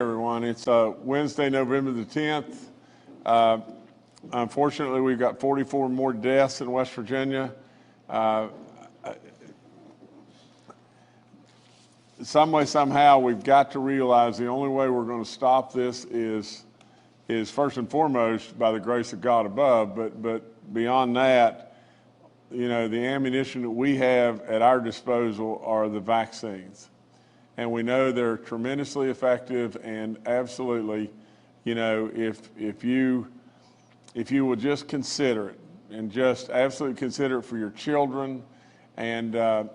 Everyone, it's Wednesday, November the 10th. Unfortunately, we've got 44 more deaths in West Virginia. Some way, somehow, we've got to realize the only way we're going to stop this is first and foremost by the grace of God above. But beyond that, you know, the ammunition that we have at our disposal are the vaccines. And we know they're tremendously effective, and absolutely, you know, if you will just consider it, and just absolutely consider it for your children, and you know,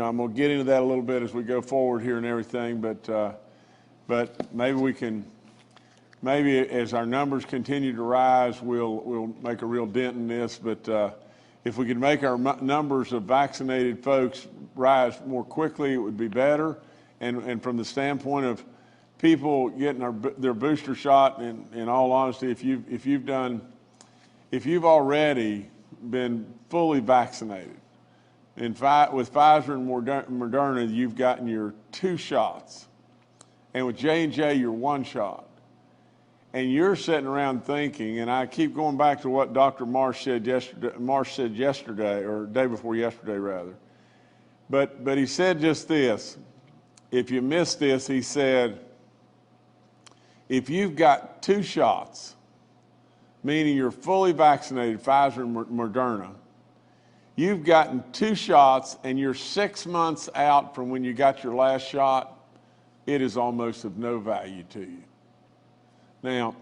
I'm going to get into that a little bit as we go forward here and everything, but maybe as our numbers continue to rise, we'll make a real dent in this. But if we could make our numbers of vaccinated folks rise more quickly, it would be better. And from the standpoint of people getting their booster shot, in all honesty, if you've already been fully vaccinated, with Pfizer and Moderna, you've gotten your 2 shots, and with J&J, your 1 shot, and you're sitting around thinking, and I keep going back to what Dr. Marsh said yesterday, or day before yesterday rather, but he said just this. If you missed this, he said, if you've got 2 shots, meaning you're fully vaccinated, Pfizer and Moderna, you've gotten 2 shots and you're 6 months out from when you got your last shot, it is almost of no value to you. Now,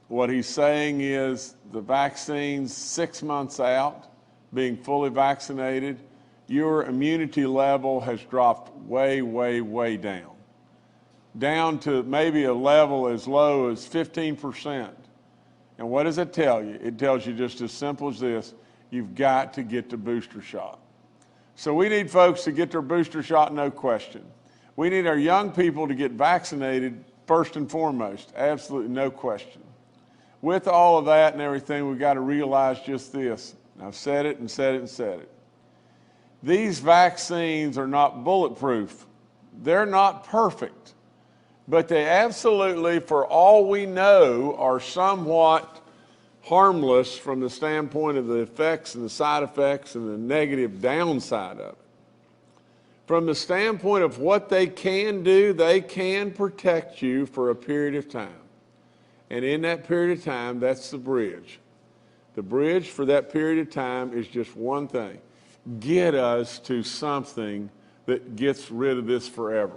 what he's saying is the vaccine's 6 months out, being fully vaccinated, your immunity level has dropped way, way, way down to maybe a level as low as 15%. And what does it tell you? It tells you just as simple as this: you've got to get the booster shot. So we need folks to get their booster shot, no question. We need our young people to get vaccinated first and foremost, absolutely no question. With all of that and everything, we've got to realize just this. I've said it and said it and said it. These vaccines are not bulletproof. They're not perfect, but they absolutely, for all we know, are somewhat harmless from the standpoint of the effects and the side effects and the negative downside of it. From the standpoint of what they can do, they can protect you for a period of time. And in that period of time, that's the bridge. The bridge for that period of time is just one thing: get us to something that gets rid of this forever.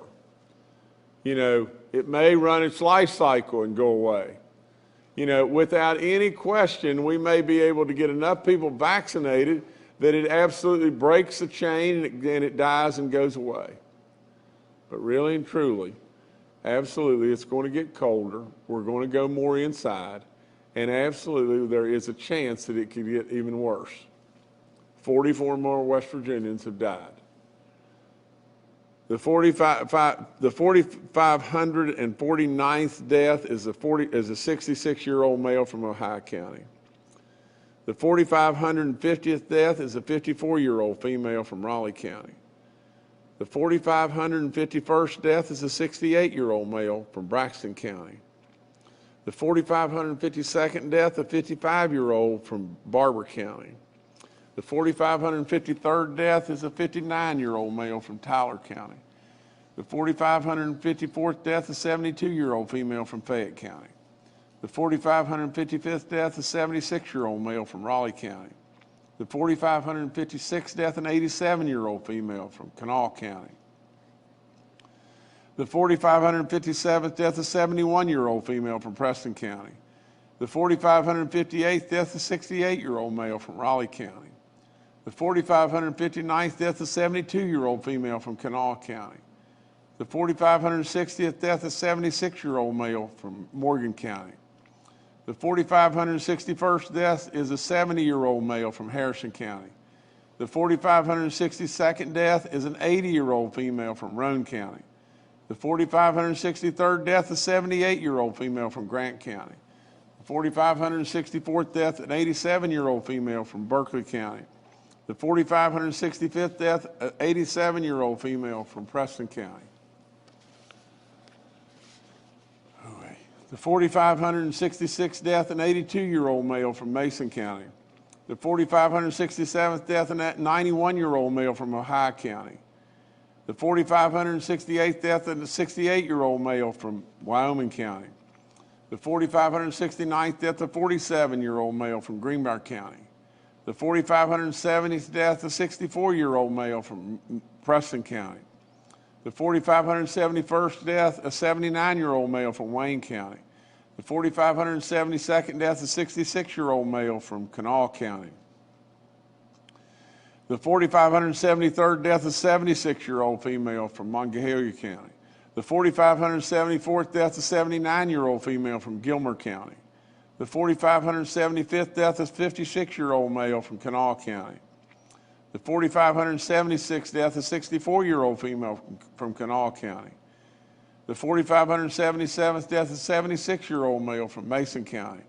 You know, it may run its life cycle and go away. You know, without any question, we may be able to get enough people vaccinated that it absolutely breaks the chain and it dies and goes away. But really and truly, absolutely, it's going to get colder. We're going to go more inside. And absolutely, there is a chance that it could get even worse. 44 more West Virginians have died. The 4,549th death is a 66-year-old male from Ohio County. The 4,550th death is a 54-year-old female from Raleigh County. The 4,551st death is a 68-year-old male from Braxton County. The 4,552nd death, a 55-year-old from Barber County. The 4,553rd death is a 59-year-old male from Tyler County. The 4,554th death, a 72-year-old female from Fayette County. The 4,555th death, a 76-year-old male from Raleigh County. The 4,556th death, an 87-year-old female from Kanawha County. The 4,557th death, a 71-year-old female from Preston County. The 4,558th death, a 68-year-old male from Raleigh County. The 4,559th death, a 72-year-old female from Kanawha County. The 4,560th death, a 76-year-old male from Morgan County. The 4,561st death is a 70-year-old male from Harrison County. The 4,562nd death is an 80-year-old female from Roane County. The 4,563rd death, a 78-year-old female from Grant County. The 4,564th death, an 87-year-old female from Berkeley County. The 4,565th death, an 87-year-old female from Preston County. The 4,566th death, an 82-year-old male from Mason County. The 4,567th death, a 91-year-old male from Ohio County. The 4,568th death, a 68-year-old male from Wyoming County. The 4,569th death, a 47-year-old male from Greenbrier County. The 4,570th death, a 64-year-old male from Preston County. The 4,571st death, a 79-year-old male from Wayne County. The 4,572nd death, a 66-year-old male from Kanawha County. The 4,573rd death, a 76-year-old female from Monongalia County. The 4,574th death, a 79-year-old female from Gilmer County. The 4,575th death, a 56-year-old male from Kanawha County. The 4,576th death, a 64-year-old female from Kanawha County. The 4,577th death, a 76-year-old male from Mason County.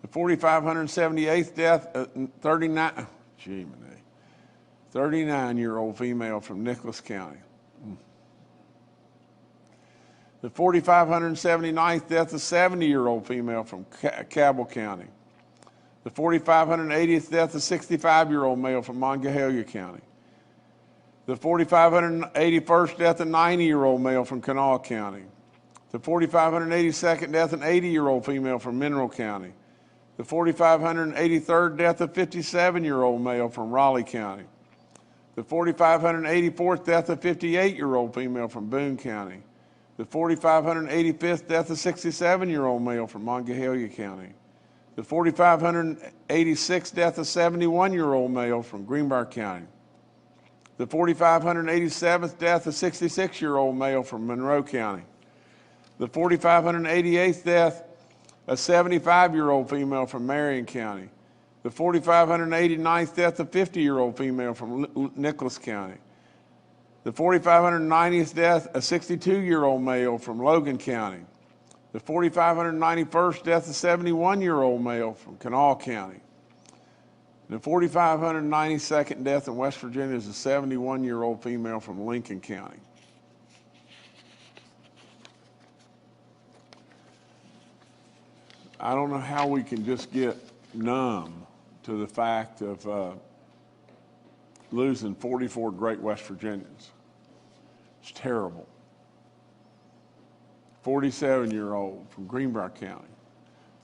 The 4,578th death, a 39-year-old female from Nicholas County. The 4,579th death, a 70-year-old female from Cabell County. The 4,580th death, a 65-year-old male from Monongalia County. The 4,581st death, a 90-year-old male from Kanawha County. The 4,582nd death, an 80-year-old female from Mineral County. The 4,583rd death, a 57-year-old male from Raleigh County. The 4,584th death, a 58-year-old female from Boone County. The 4,585th death, a 67-year-old male from Monongalia County. The 4,586th death, a 71-year-old male from Greenbrier County. The 4,587th death, a 66-year-old male from Monroe County. The 4,588th death, a 75-year-old female from Marion County. The 4,589th death, a 50-year-old female from Nicholas County. The 4,590th death, a 62-year-old male from Logan County. The 4,591st death, a 71-year-old male from Kanawha County. The 4,592nd death in West Virginia is a 71-year-old female from Lincoln County. I don't know how we can just get numb to the fact of losing 44 great West Virginians. It's terrible. 47-year-old from Greenbrier County.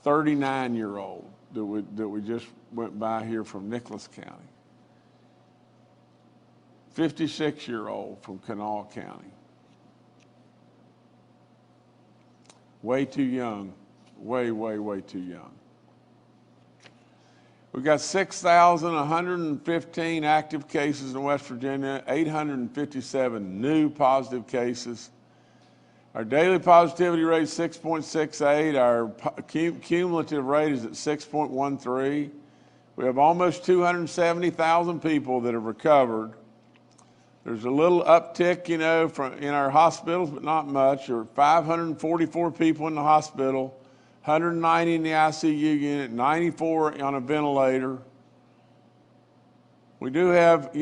39-year-old that we just went by here from Nicholas County. 56-year-old from Kanawha County. Way too young. Way, way, way too young. We've got 6,115 active cases in West Virginia, 857 new positive cases. Our daily positivity rate is 6.68. Our cumulative rate is at 6.13. We have almost 270,000 people that have recovered. There's a little uptick, in our hospitals, but not much. There are 544 people in the hospital, 190 in the ICU unit, 94 on a ventilator. We do have,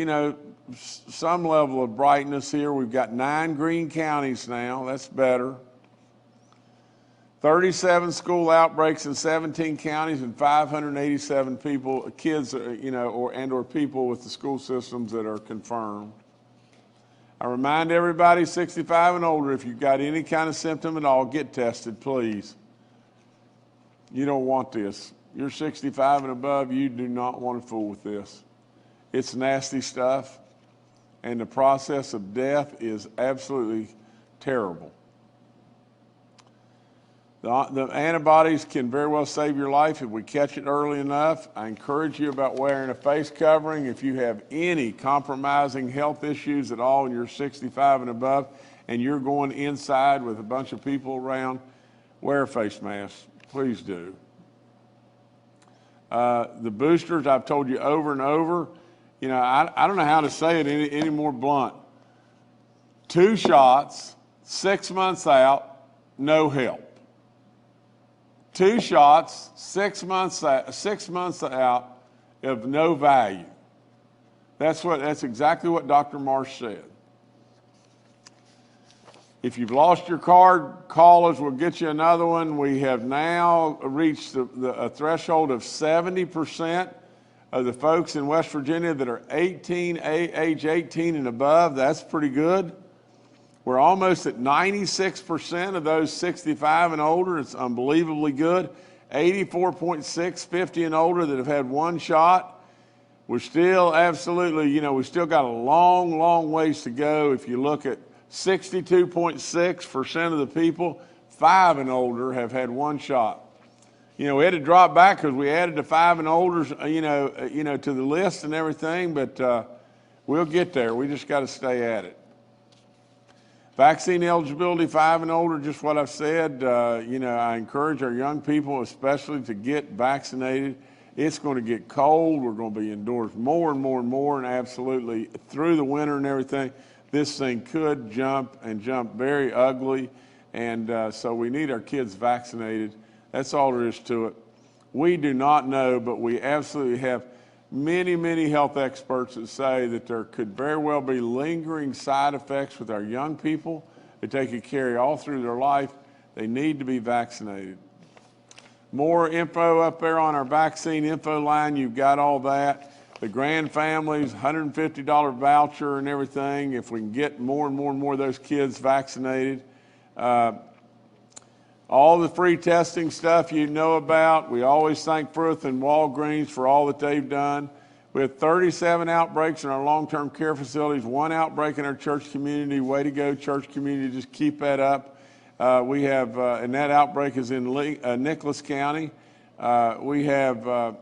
some level of brightness here. We've got 9 green counties now. That's better. 37 school outbreaks in 17 counties and 587 people, kids, or people with the school systems that are confirmed. I remind everybody 65 and older, if you've got any kind of symptom at all, get tested, please. You don't want this. You're 65 and above, you do not want to fool with this. It's nasty stuff, and the process of death is absolutely terrible. The antibodies can very well save your life if we catch it early enough. I encourage you about wearing a face covering. If you have any compromising health issues at all and you're 65 and above and you're going inside with a bunch of people around, wear a face mask. Please do. The boosters, I've told you over and over, I don't know how to say it any more blunt. 2 shots, 6 months out, no help. 2 shots, 6 months out of no value. That's exactly what Dr. Marsh said. If you've lost your card, call us. We'll get you another one. We have now reached a threshold of 70% of the folks in West Virginia that are age 18 and above. That's pretty good. We're almost at 96% of those 65 and older. It's unbelievably good. 84.6, 50 and older that have had one shot. We're still absolutely, we still got a long, long ways to go. If you look at 62.6% of the people 5 and older have had one shot. We had to drop back because we added the 5 and olders, to the list and everything, but we'll get there. We just got to stay at it. Vaccine eligibility, 5 and older, just what I've said. I encourage our young people especially to get vaccinated. It's going to get cold. We're going to be indoors more and more and more, and absolutely through the winter and everything. This thing could jump and jump very ugly, and so we need our kids vaccinated. That's all there is to it. We do not know, but we absolutely have many, many health experts that say that there could very well be lingering side effects with our young people that they could carry all through their life. They need to be vaccinated. More info up there on our vaccine info line. You've got all that. The grand families, $150 voucher and everything, if we can get more and more and more of those kids vaccinated. All the free testing stuff you know about. We always thank Frith and Walgreens for all that they've done. We have 37 outbreaks in our long-term care facilities, 1 outbreak in our church community. Way to go, church community, just keep that up. We have, and that outbreak is in Nicholas County. We have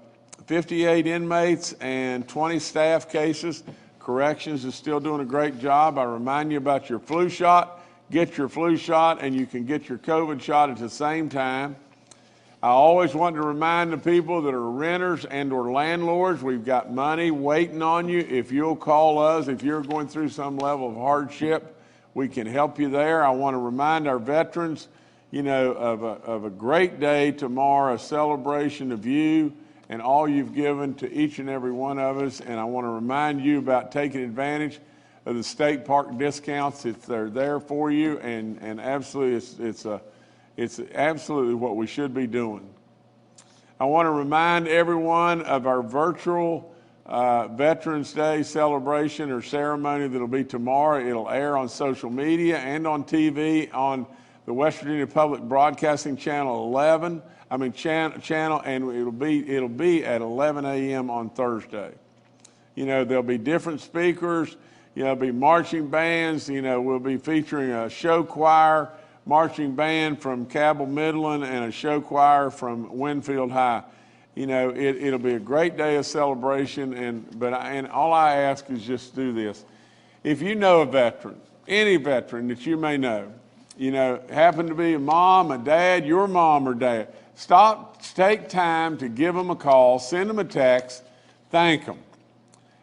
58 inmates and 20 staff cases. Corrections is still doing a great job. I remind you about your flu shot. Get your flu shot, and you can get your COVID shot at the same time. I always want to remind the people that are renters and or landlords, we've got money waiting on you. If you'll call us, if you're going through some level of hardship, we can help you there. I want to remind our veterans, of a great day tomorrow, a celebration of you and all you've given to each and every one of us. And I want to remind you about taking advantage of the state park discounts. They're there for you, and absolutely it's absolutely what we should be doing. I want to remind everyone of our virtual Veterans Day celebration or ceremony that'll be tomorrow. It'll air on social media and on TV on the West Virginia Public Broadcasting Channel 11. Channel, and it'll be at 11 a.m. on Thursday. There'll be different speakers. There'll be marching bands. We'll be featuring a show choir, marching band from Cabell Midland, and a show choir from Winfield High. It'll be a great day of celebration, and all I ask is just do this. If you know a veteran, any veteran that you may know, happen to be a mom, a dad, your mom or dad, take time to give them a call, send them a text, thank them.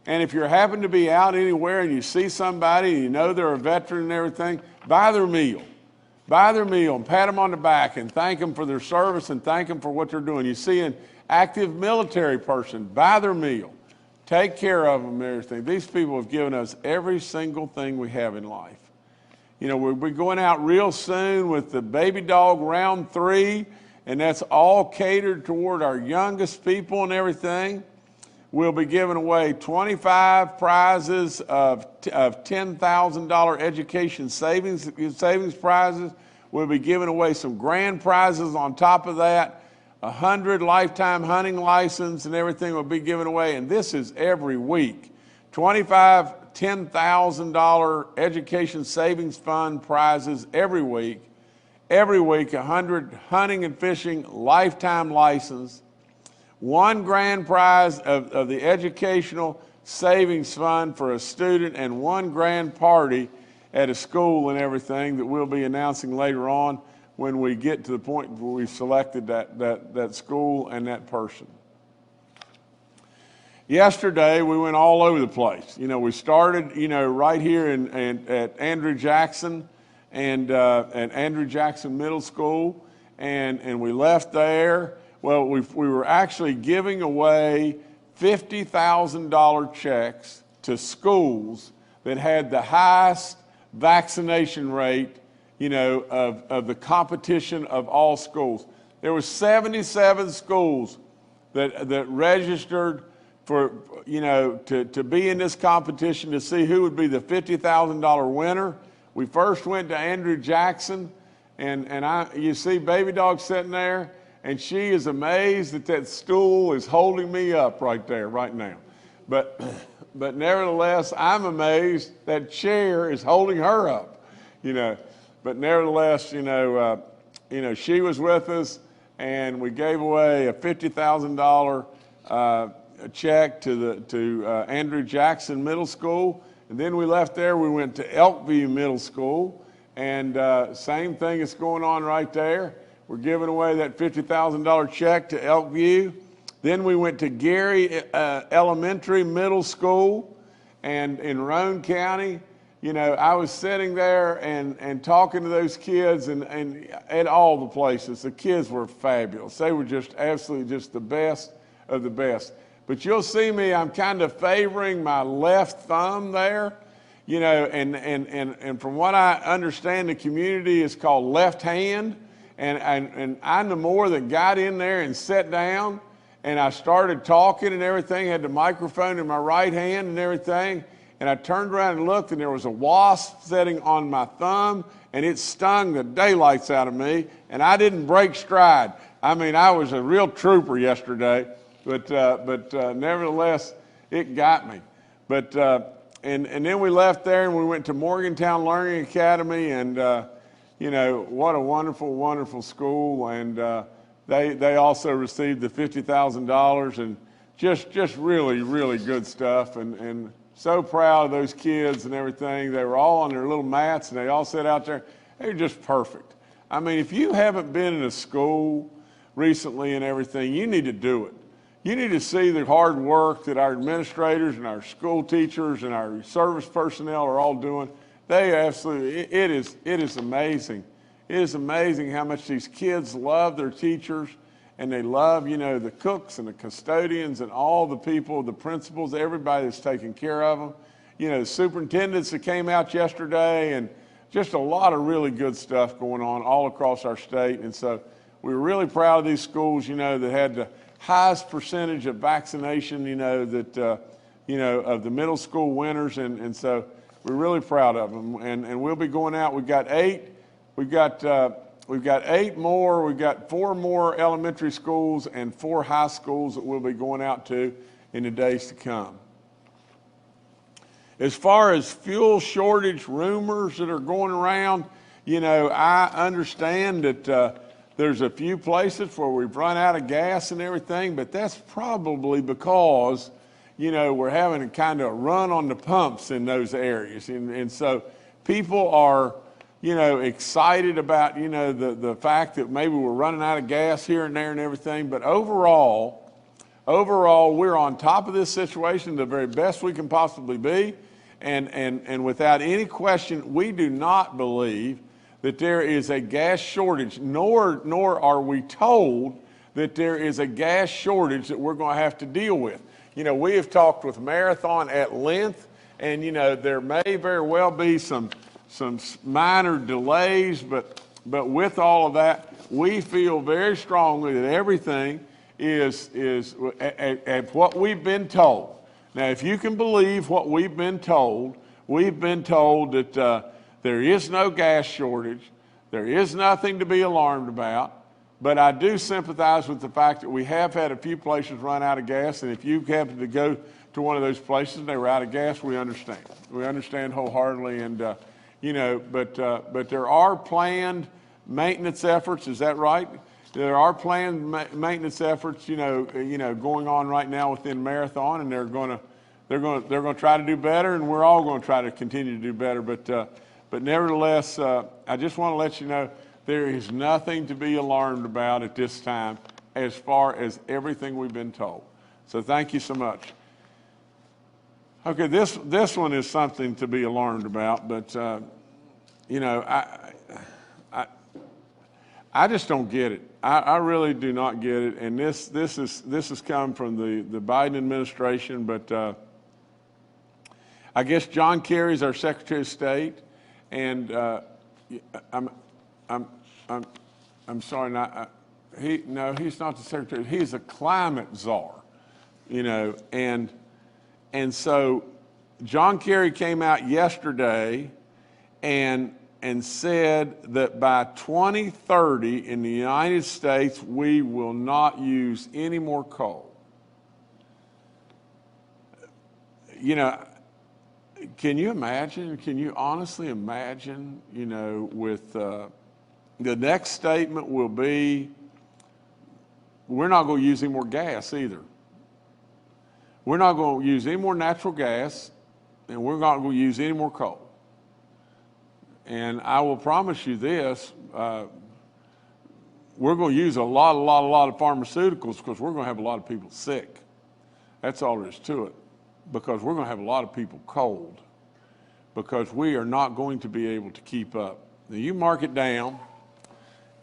And if you happen to be out anywhere and you see somebody and you know they're a veteran and everything, buy their meal and pat them on the back and thank them for their service and thank them for what they're doing. You see an active military person, buy their meal, take care of them and everything. These people have given us every single thing we have in life. We'll be going out real soon with the Baby Dog Round 3, and that's all catered toward our youngest people and everything. We'll be giving away 25 prizes of $10,000 education savings prizes. We'll be giving away some grand prizes on top of that. 100 lifetime hunting license and everything will be given away, and this is every week. 25 $10,000 education savings fund prizes every week. Every week, 100 hunting and fishing lifetime license. 1 grand prize of the educational savings fund for a student, and 1 grand party at a school and everything that we'll be announcing later on when we get to the point where we've selected that school and that person. Yesterday, we went all over the place. We started, right here at Andrew Jackson and at Andrew Jackson Middle School, and we left there. Well, we were actually giving away $50,000 checks to schools that had the highest vaccination rate of the competition of all schools. There were 77 schools that registered for, to be in this competition to see who would be the $50,000 winner. We first went to Andrew Jackson, and you see Baby Dog sitting there, and she is amazed that stool is holding me up right there, right now. But nevertheless, I'm amazed that chair is holding her up, But nevertheless, she was with us, and we gave away a $50,000 check to Andrew Jackson Middle School. And then we left there, we went to Elkview Middle School, and same thing is going on right there. We're giving away that $50,000 check to Elkview. Then we went to Gary Elementary Middle School, and in Roane County. I was sitting there and talking to those kids, and at all the places, the kids were fabulous. They were just absolutely just the best of the best. But you'll see me, I'm kind of favoring my left thumb there, and from what I understand, the community is called left hand. And I'm the more that got in there and sat down, and I started talking and everything, had the microphone in my right hand and everything. And I turned around and looked, and there was a wasp sitting on my thumb, and it stung the daylights out of me, and I didn't break stride. I mean, I was a real trooper yesterday, but nevertheless, it got me. But and then we left there, and we went to Morgantown Learning Academy, and what a wonderful, wonderful school, and they also received the $50,000, and just really, really good stuff, and so proud of those kids and everything. They were all on their little mats, and they all sat out there. They were just perfect. I mean, if you haven't been in a school recently and everything, you need to do it. You need to see the hard work that our administrators and our school teachers and our service personnel are all doing. They absolutely, it is amazing. It is amazing how much these kids love their teachers, and they love, the cooks and the custodians and all the people, the principals, everybody that's taking care of them. The superintendents that came out yesterday, and just a lot of really good stuff going on all across our state. And so we were really proud of these schools, that had the highest percentage of vaccination, of the middle school winners. And so we're really proud of them. And we'll be going out. We've got 8 more. We've got 4 more elementary schools and 4 high schools that we'll be going out to in the days to come. As far as fuel shortage rumors that are going around, I understand that there's a few places where we've run out of gas and everything, but that's probably because, we're having a kind of run on the pumps in those areas. And so people are, excited about, the fact that maybe we're running out of gas here and there and everything. But overall, we're on top of this situation the very best we can possibly be. And without any question, we do not believe that there is a gas shortage, nor are we told that there is a gas shortage that we're going to have to deal with. We have talked with Marathon at length, and, there may very well be some minor delays, but with all of that, we feel very strongly that everything is at what we've been told. Now, if you can believe what we've been told that there is no gas shortage, there is nothing to be alarmed about. But I do sympathize with the fact that we have had a few places run out of gas, and if you happen to go to one of those places and they were out of gas, we understand. We understand wholeheartedly, and but there are planned maintenance efforts. Is that right? There are planned maintenance efforts, going on right now within Marathon, and they're going to try to do better, and we're all going to try to continue to do better. But nevertheless, I just want to let you know there is nothing to be alarmed about at this time, as far as everything we've been told. So thank you so much. Okay, this one is something to be alarmed about, but I just don't get it. I really do not get it, and this has come from the Biden administration. But I guess John Kerry's our Secretary of State, and I'm, I'm, I'm, I'm sorry, no, he's not the secretary. He's a climate czar, and so John Kerry came out yesterday and said that by 2030 in the United States, we will not use any more coal. Can you imagine? Can you honestly imagine, with the next statement will be, we're not going to use any more gas either. We're not going to use any more natural gas, and we're not going to use any more coal. And I will promise you this, we're going to use a lot of pharmaceuticals because we're going to have a lot of people sick. That's all there is to it. Because we're going to have a lot of people cold. Because we are not going to be able to keep up. Now you mark it down,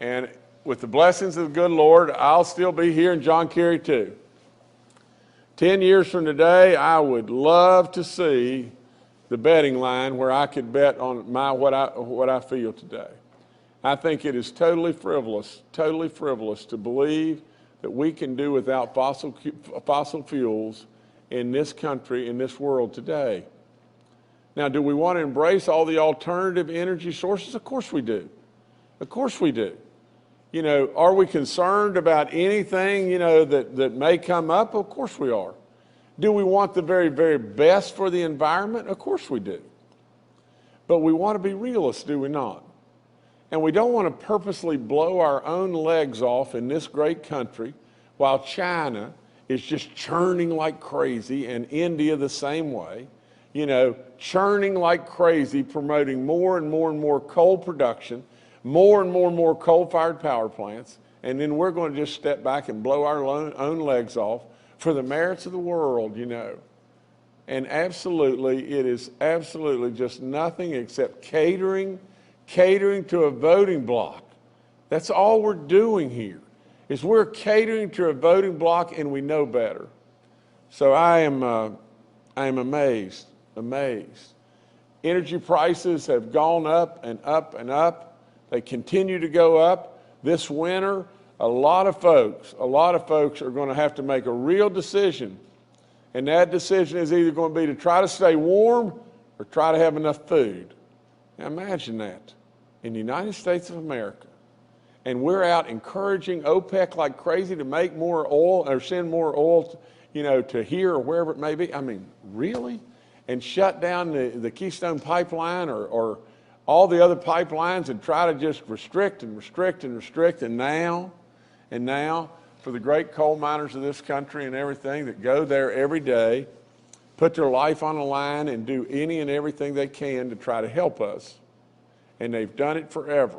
and with the blessings of the good Lord, I'll still be here, and John Kerry too. 10 years from today, I would love to see the betting line where I could bet on what I feel today. I think it is totally frivolous to believe that we can do without fossil fuels in this country, in this world today. Now, do we want to embrace all the alternative energy sources? Of course we do. Of course we do. Are we concerned about anything, that may come up? Of course we are. Do we want the very, very best for the environment? Of course we do. But we want to be realists, do we not? And we don't want to purposely blow our own legs off in this great country while China is just churning like crazy, and India the same way, churning like crazy, promoting more and more coal production, more and more coal-fired power plants, and then we're going to just step back and blow our own legs off for the merits of the world, And absolutely, it is absolutely just nothing except catering to a voting bloc. That's all we're doing here, is we're catering to a voting bloc, and we know better. So I am amazed. Energy prices have gone up and up and up. They continue to go up. This winter, a lot of folks are going to have to make a real decision. And that decision is either going to be to try to stay warm or try to have enough food. Now imagine that in the United States of America. And we're out encouraging OPEC like crazy to make more oil or send more oil, to here or wherever it may be. I mean, really? And shut down the Keystone Pipeline or all the other pipelines and try to just restrict. And now, for the great coal miners of this country and everything that go there every day, put their life on the line and do any and everything they can to try to help us. And they've done it forever.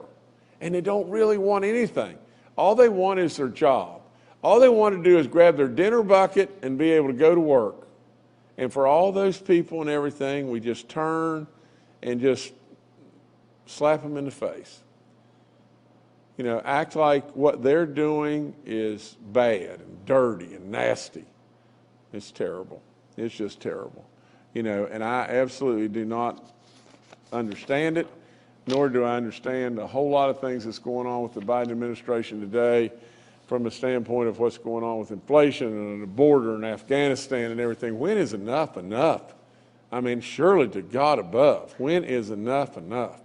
And they don't really want anything. All they want is their job. All they want to do is grab their dinner bucket and be able to go to work. And for all those people and everything, we just turn and just slap them in the face. Act like what they're doing is bad and dirty and nasty. It's terrible. It's just terrible. And I absolutely do not understand it, nor do I understand a whole lot of things that's going on with the Biden administration today from the standpoint of what's going on with inflation and the border and Afghanistan and everything. When is enough enough? I mean, surely to God above, when is enough enough?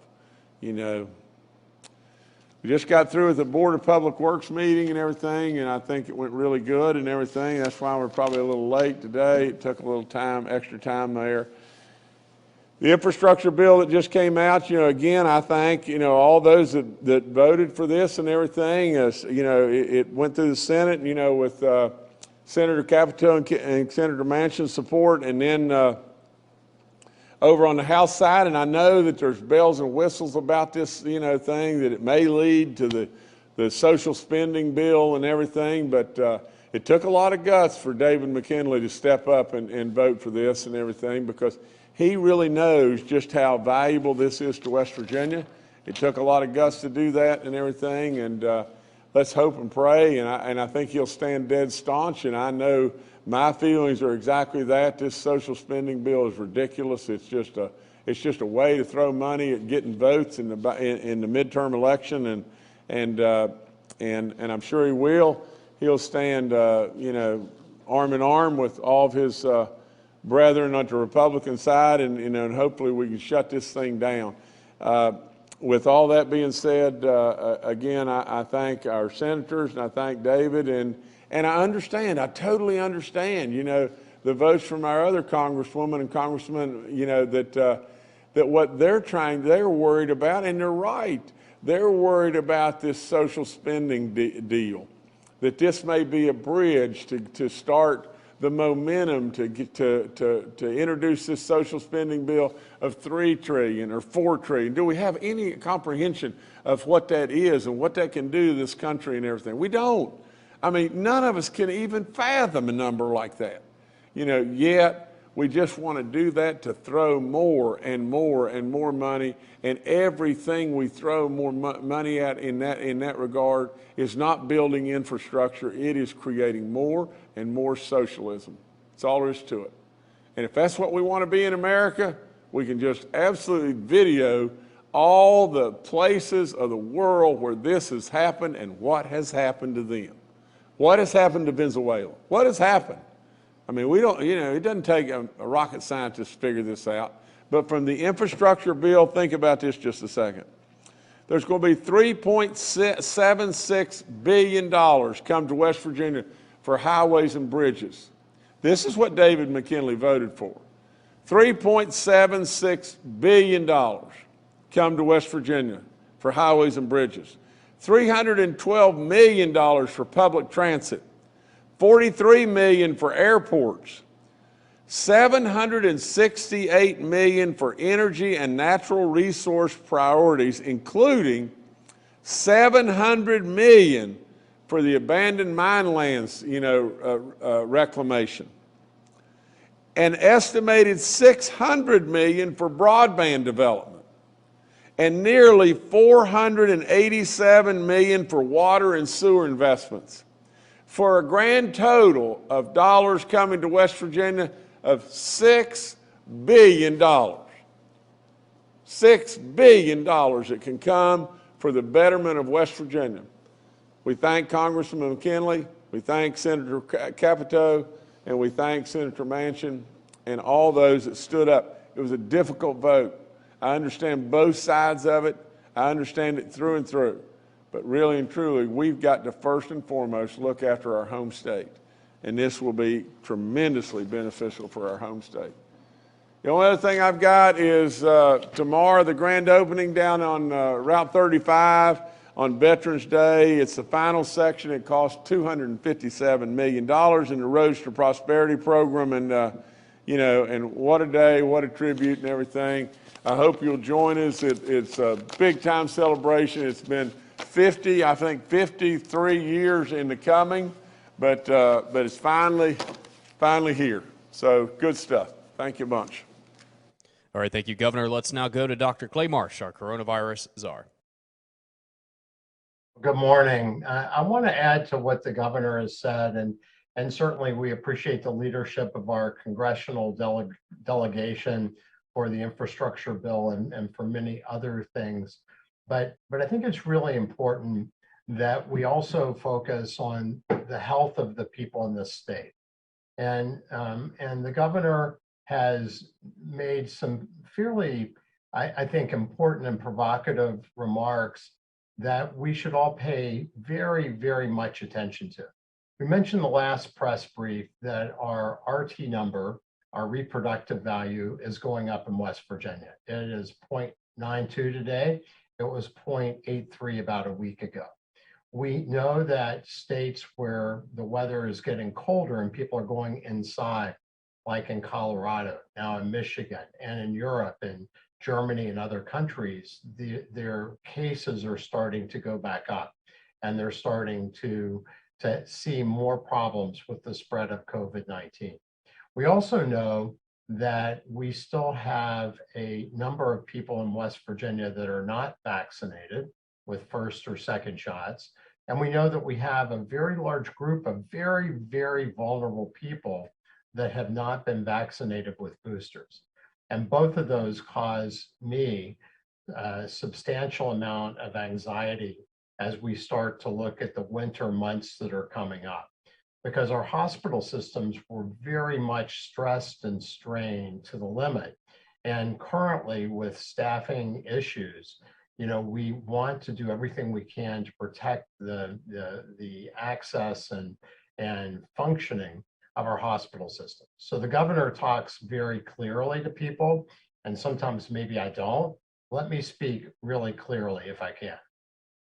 We just got through with the Board of Public Works meeting and everything, and I think it went really good and everything. That's why we're probably a little late today. It took a little time, extra time there. The infrastructure bill that just came out, again, I thank, all those that voted for this and everything. It went through the Senate, with Senator Capito and Senator Manchin's support, and then over on the House side, and I know that there's bells and whistles about this, thing, that it may lead to the social spending bill and everything, but it took a lot of guts for David McKinley to step up and vote for this and everything, because he really knows just how valuable this is to West Virginia. It took a lot of guts to do that and everything, and let's hope and pray, and I think he'll stand dead staunch, and I know my feelings are exactly that. This social spending bill is ridiculous. It's just It's just a way to throw money at getting votes in the midterm election, and I'm sure he will. He'll stand, arm in arm with all of his brethren on the Republican side, and hopefully we can shut this thing down. With all that being said, again, I thank our senators, and I thank David, and I understand, I totally understand, the votes from our other congresswoman and congressman, that what they're worried about, and they're right, they're worried about this social spending deal, that this may be a bridge to start the momentum to introduce this social spending bill of $3 trillion or $4 trillion. Do we have any comprehension of what that is and what that can do to this country and everything? We don't. I mean, none of us can even fathom a number like that. Yet we just want to do that to throw more and more and more money, and everything we throw more money at in that regard is not building infrastructure. It is creating more and more socialism. That's all there is to it. And if that's what we want to be in America, we can just absolutely video all the places of the world where this has happened and what has happened to them. What has happened to Venezuela? What has happened? I mean, we don't, it doesn't take a rocket scientist to figure this out. But from the infrastructure bill, think about this just a second. There's going to be $3.76 billion come to West Virginia for highways and bridges. This is what David McKinley voted for. $3.76 billion come to West Virginia for highways and bridges. $312 million for public transit. $43 million for airports, $768 million for energy and natural resource priorities, including $700 million for the abandoned mine lands, reclamation. An estimated $600 million for broadband development, and nearly $487 million for water and sewer investments, for a grand total of dollars coming to West Virginia of $6 billion. $6 billion that can come for the betterment of West Virginia. We thank Congressman McKinley, we thank Senator Capito, and we thank Senator Manchin and all those that stood up. It was a difficult vote. I understand both sides of it. I understand it through and through. But really and truly, we've got to first and foremost look after our home state. And this will be tremendously beneficial for our home state. The only other thing I've got is tomorrow, the grand opening down on Route 35 on Veterans Day. It's the final section. It costs $257 million in the Roads to Prosperity program. And, and what a day, what a tribute and everything. I hope you'll join us. It's a big time celebration. It's been 53 years in the coming, but it's finally here. So good stuff. Thank you a bunch. All right, thank you, Governor. Let's now go to Dr. Clay Marsh, our coronavirus czar. Good morning. I want to add to what the governor has said, and certainly we appreciate the leadership of our congressional delegation for the infrastructure bill and for many other things. But I think it's really important that we also focus on the health of the people in this state. And the governor has made some fairly, I think, important and provocative remarks that we should all pay very, very much attention to. We mentioned the last press brief that our RT number, our reproductive value, is going up in West Virginia. It is 0.92 today. It was 0.83 about a week ago. We know that states where the weather is getting colder and people are going inside, like in Colorado, now in Michigan, and in Europe and Germany and other countries, their cases are starting to go back up, and they're starting to see more problems with the spread of COVID-19. We also know that we still have a number of people in West Virginia that are not vaccinated with first or second shots. And we know that we have a very large group of very, very vulnerable people that have not been vaccinated with boosters. And both of those cause me a substantial amount of anxiety as we start to look at the winter months that are coming up, because our hospital systems were very much stressed and strained to the limit. And currently, with staffing issues, we want to do everything we can to protect the access and functioning of our hospital system. So the governor talks very clearly to people, and sometimes maybe I don't. Let me speak really clearly if I can.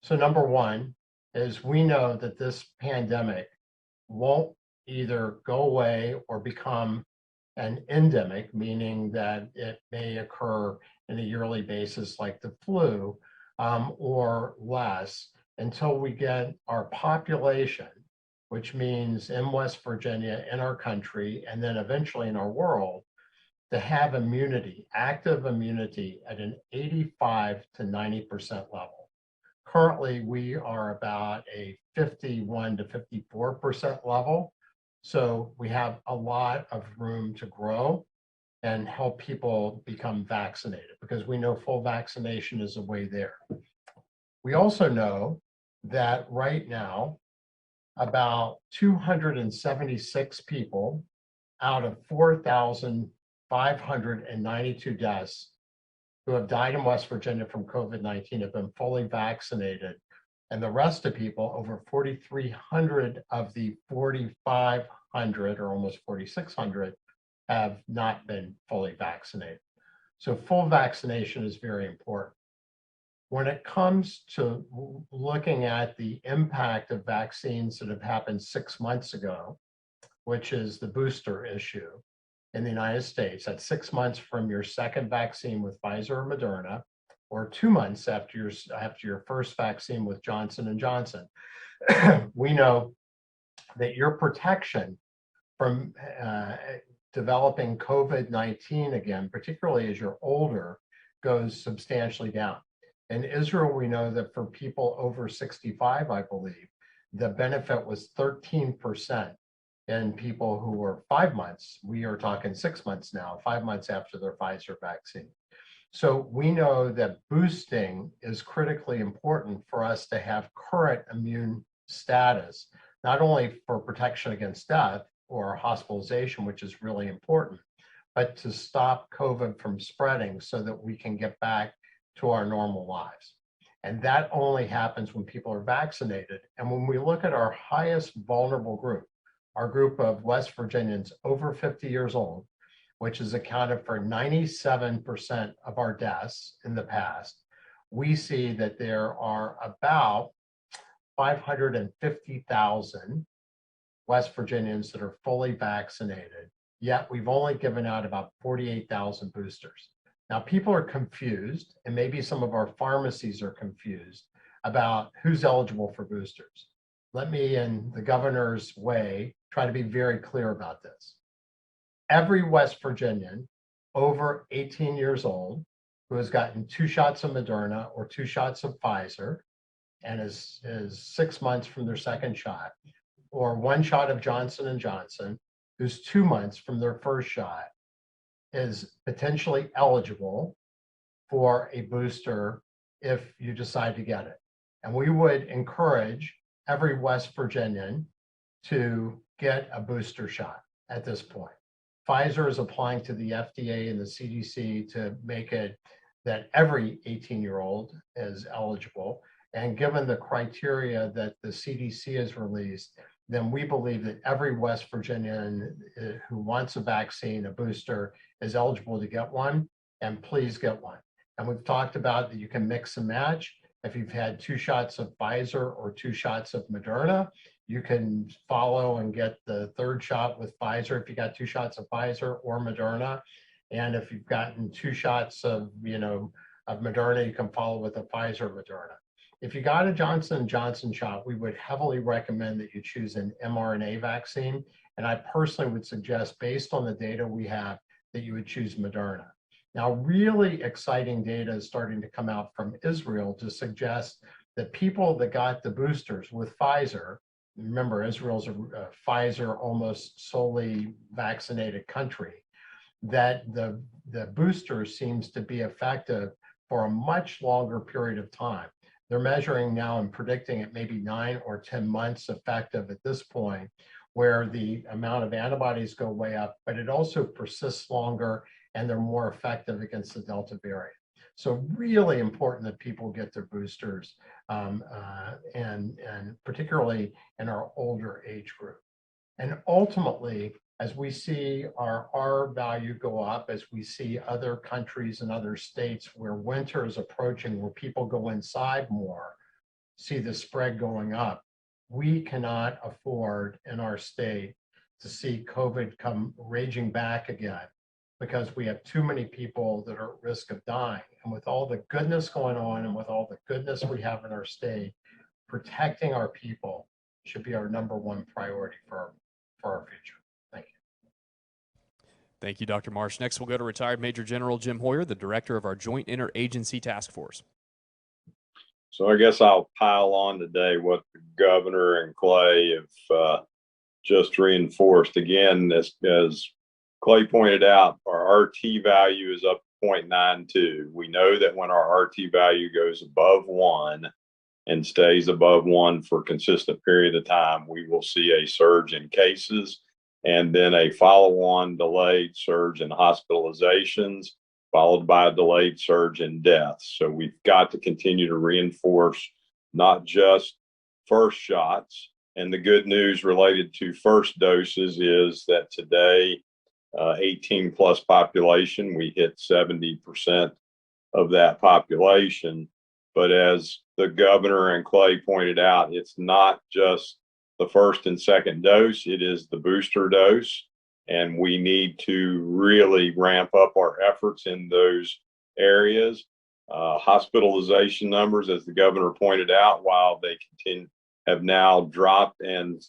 So number one is we know that this pandemic won't either go away or become an endemic, meaning that it may occur in a yearly basis like the flu, or less, until we get our population, which means in West Virginia, in our country, and then eventually in our world, to have immunity, active immunity at an 85 to 90% level. Currently, we are about a 51 to 54% level. So we have a lot of room to grow and help people become vaccinated, because we know full vaccination is a way there. We also know that right now, about 276 people out of 4,592 deaths who have died in West Virginia from COVID-19 have been fully vaccinated. And the rest of people, over 4,300 of the 4,500 or almost 4,600, have not been fully vaccinated. So full vaccination is very important. When it comes to looking at the impact of vaccines that have happened 6 months ago, which is the booster issue in the United States, at 6 months from your second vaccine with Pfizer or Moderna, or 2 months after your first vaccine with Johnson & Johnson, we know that your protection from developing COVID-19 again, particularly as you're older, goes substantially down. In Israel, we know that for people over 65, I believe, the benefit was 13% in people who were 5 months. We are talking 6 months now, 5 months after their Pfizer vaccine. So we know that boosting is critically important for us to have current immune status, not only for protection against death or hospitalization, which is really important, but to stop COVID from spreading so that we can get back to our normal lives. And that only happens when people are vaccinated. And when we look at our highest vulnerable group, our group of West Virginians over 50 years old, which has accounted for 97% of our deaths in the past, we see that there are about 550,000 West Virginians that are fully vaccinated, yet we've only given out about 48,000 boosters. Now, people are confused, and maybe some of our pharmacies are confused about who's eligible for boosters. Let me, in the governor's way, try to be very clear about this. Every West Virginian over 18 years old who has gotten 2 shots of Moderna or 2 shots of Pfizer and is 6 months from their second shot, or 1 shot of Johnson & Johnson, who's 2 months from their first shot, is potentially eligible for a booster if you decide to get it. And we would encourage every West Virginian to get a booster shot at this point. Pfizer is applying to the FDA and the CDC to make it that every 18-year-old is eligible. And given the criteria that the CDC has released, then we believe that every West Virginian who wants a vaccine, a booster, is eligible to get one, and please get one. And we've talked about that you can mix and match. If you've had 2 shots of Pfizer or 2 shots of Moderna, you can follow and get the 3rd shot with Pfizer if you got 2 shots of Pfizer or Moderna. And if you've gotten 2 shots of Moderna, you can follow with a Pfizer Moderna. If you got a Johnson & Johnson shot, we would heavily recommend that you choose an mRNA vaccine. And I personally would suggest, based on the data we have, that you would choose Moderna. Now, really exciting data is starting to come out from Israel to suggest that people that got the boosters with Pfizer, remember, Israel's a Pfizer almost solely vaccinated country, that the booster seems to be effective for a much longer period of time. They're measuring now and predicting it maybe 9 or 10 months effective at this point, where the amount of antibodies go way up, but it also persists longer and they're more effective against the Delta variant. So really important that people get their boosters, and particularly in our older age group. And ultimately, as we see our R value go up, as we see other countries and other states where winter is approaching, where people go inside more, see the spread going up, we cannot afford in our state to see COVID come raging back again, because we have too many people that are at risk of dying. And with all the goodness going on and with all the goodness we have in our state, protecting our people should be our #1 priority for our future. Thank you. Thank you, Dr. Marsh. Next, we'll go to retired Major General Jim Hoyer, the director of our Joint Interagency Task Force. So I guess I'll pile on today what the governor and Clay have just reinforced. Again, as Clay pointed out, our RT value is up 0.92. We know that when our RT value goes above 1 and stays above 1 for a consistent period of time, we will see a surge in cases and then a follow-on delayed surge in hospitalizations, followed by a delayed surge in deaths. So we've got to continue to reinforce not just first shots. And the good news related to first doses is that today, 18 plus population, we hit 70% of that population. But as the governor and Clay pointed out, it's not just the first and second dose, it is the booster dose. And we need to really ramp up our efforts in those areas. Hospitalization numbers, as the governor pointed out, while they have now dropped and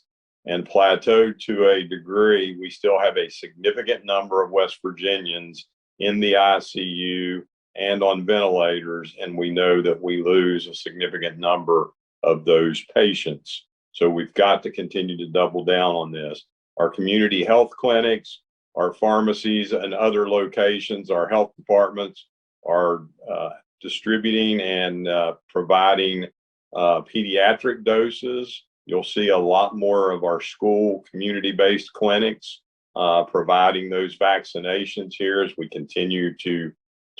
plateaued to a degree, we still have a significant number of West Virginians in the ICU and on ventilators, and we know that we lose a significant number of those patients. So we've got to continue to double down on this. Our community health clinics, our pharmacies and other locations, our health departments are distributing and providing pediatric doses. You'll see a lot more of our school community-based clinics providing those vaccinations here as we continue to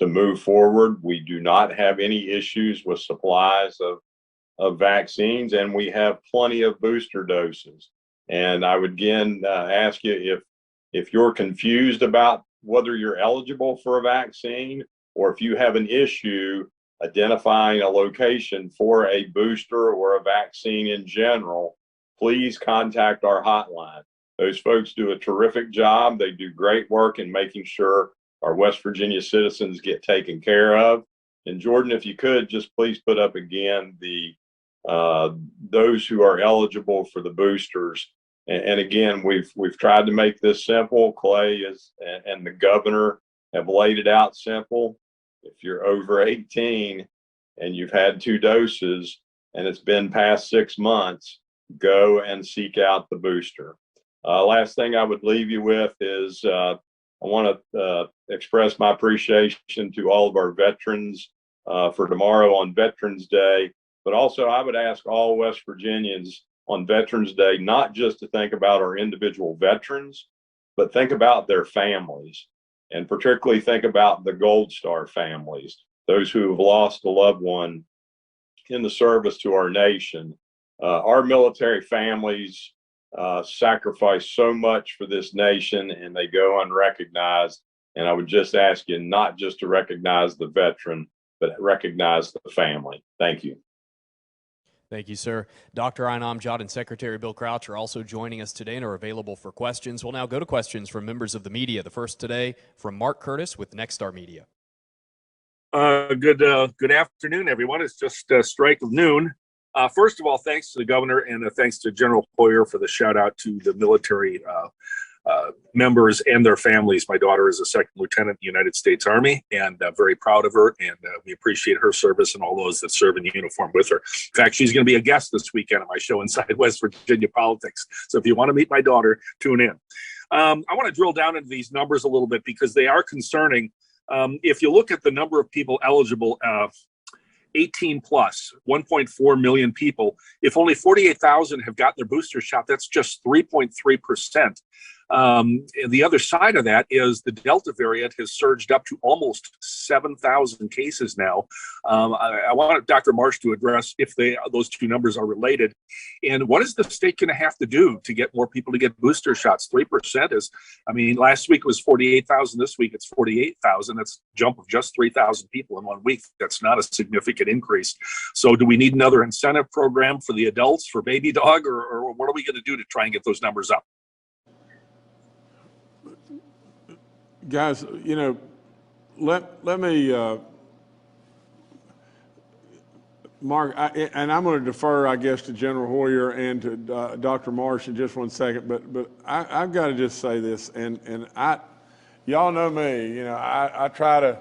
move forward. We do not have any issues with supplies of vaccines, and we have plenty of booster doses. And I would again ask you, if you're confused about whether you're eligible for a vaccine, or if you have an issue identifying a location for a booster or a vaccine in general, please contact our hotline. Those folks do a terrific job. They do great work in making sure our West Virginia citizens get taken care of. And Jordan, if you could, just please put up again those who are eligible for the boosters. And again, we've tried to make this simple. Clay and the governor have laid it out simple. If you're over 18 and you've had 2 doses and it's been past 6 months, go and seek out the booster. Last thing I would leave you with is I want to express my appreciation to all of our veterans for tomorrow on Veterans Day. But also I would ask all West Virginians on Veterans Day not just to think about our individual veterans, but think about their families, and particularly think about the Gold Star families, those who have lost a loved one in the service to our nation. Our military families sacrifice so much for this nation, and they go unrecognized. And I would just ask you not just to recognize the veteran, but recognize the family. Thank you. Thank you, sir. Dr. Aynam Jad and Secretary Bill Crouch are also joining us today and are available for questions. We'll now go to questions from members of the media. The first today from Mark Curtis with Nexstar Media. Good afternoon, everyone. It's just a strike of noon. First of all, thanks to the governor and thanks to General Hoyer for the shout out to the military members and their families. My daughter is a second lieutenant in the United States Army, and very proud of her, and we appreciate her service and all those that serve in uniform with her. In fact, she's going to be a guest this weekend on my show Inside West Virginia Politics. So if you want to meet my daughter, tune in. I want to drill down into these numbers a little bit because they are concerning. If you look at the number of people eligible, 18 plus, 1.4 million people, if only 48,000 have gotten their booster shot, that's just 3.3%. The other side of that is the Delta variant has surged up to almost 7,000 cases now. I want Dr. Marsh to address if those two numbers are related. And what is the state going to have to do to get more people to get booster shots? 3% is, I mean, last week it was 48,000. This week it's 48,000. That's a jump of just 3,000 people in 1 week. That's not a significant increase. So do we need another incentive program for the adults, for baby dog, or what are we going to do to try and get those numbers up? Guys, you know, let me, Mark, and I'm going to defer, I guess, to General Hoyer and to Dr. Marsh in just 1 second, but I've got to just say this, and y'all know me, you know, I try to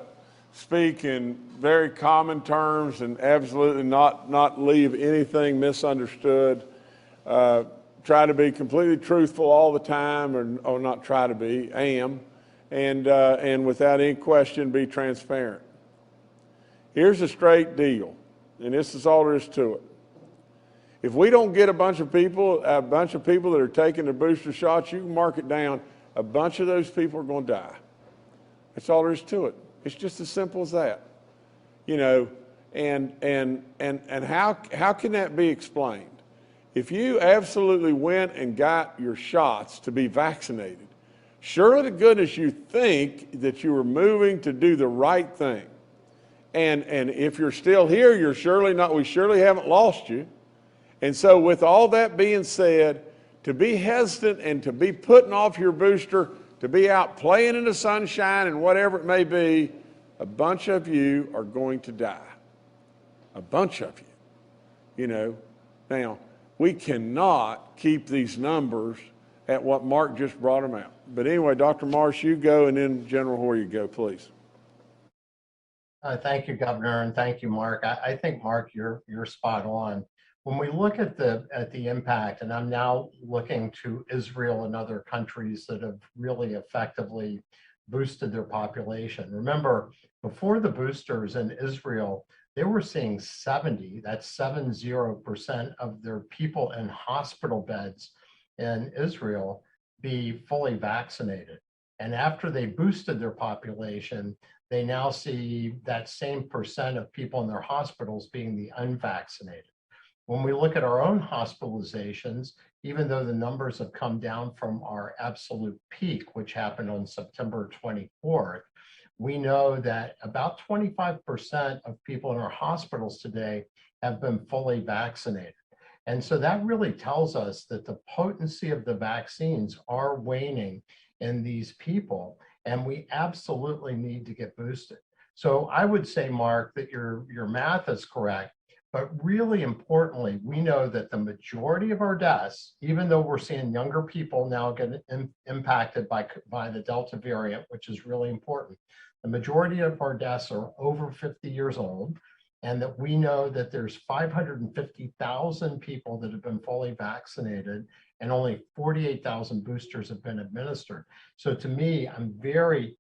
speak in very common terms and absolutely not leave anything misunderstood. Try to be completely truthful all the time, or not try to be, am. And without any question, be transparent. Here's a straight deal, and this is all there is to it. If we don't get a bunch of people that are taking their booster shots, you can mark it down, a bunch of those people are going to die. That's all there is to it. It's just as simple as that. You know, and how can that be explained? If you absolutely went and got your shots to be vaccinated, surely to goodness you think that you were moving to do the right thing. And if you're still here, we surely haven't lost you. And so with all that being said, to be hesitant and to be putting off your booster, to be out playing in the sunshine and whatever it may be, a bunch of you are going to die. A bunch of you, you know. Now, we cannot keep these numbers at what Mark just brought them out. But anyway, Dr. Marsh, you go, and then General Hoyer, you go, please. Thank you, Governor, and thank you, Mark. I think, Mark, you're spot on. When we look at the impact, and I'm now looking to Israel and other countries that have really effectively boosted their population. Remember, before the boosters in Israel, they were seeing 70% of their people in hospital beds in Israel be fully vaccinated. And after they boosted their population, they now see that same percent of people in their hospitals being the unvaccinated. When we look at our own hospitalizations, even though the numbers have come down from our absolute peak, which happened on September 24th, we know that about 25% of people in our hospitals today have been fully vaccinated. And so that really tells us that the potency of the vaccines are waning in these people, and we absolutely need to get boosted. So I would say, Mark, that your math is correct, but really importantly, we know that the majority of our deaths, even though we're seeing younger people now get impacted by the Delta variant, which is really important, the majority of our deaths are over 50 years old, and that we know that there's 550,000 people that have been fully vaccinated and only 48,000 boosters have been administered. So to me, I'm very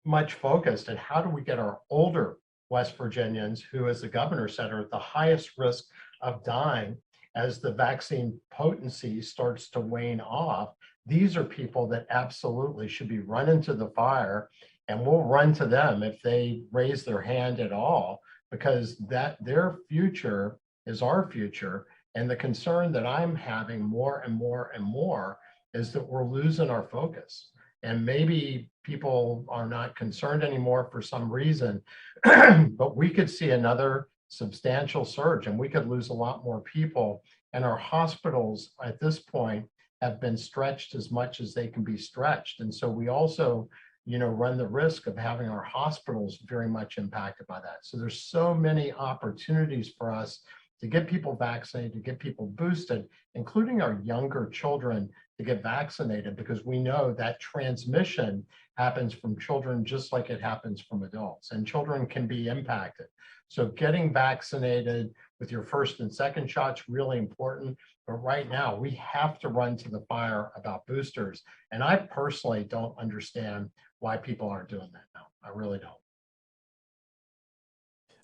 much focused on how do we get our older West Virginians, who, as the governor said, are at the highest risk of dying as the vaccine potency starts to wane off. These are people that absolutely should be run into the fire, and we'll run to them if they raise their hand at all, because their future is our future. And the concern that I'm having more and more and more is that we're losing our focus. And maybe people are not concerned anymore for some reason, but we could see another substantial surge and we could lose a lot more people. And our hospitals at this point have been stretched as much as they can be stretched. And so we also, run the risk of having our hospitals very much impacted by that. So there's so many opportunities for us to get people vaccinated, to get people boosted, including our younger children to get vaccinated, because we know that transmission happens from children just like it happens from adults, and children can be impacted. So getting vaccinated with your first and second shots really important. But right now, we have to run to the fire about boosters. And I personally don't understand why people aren't doing that now. I really don't.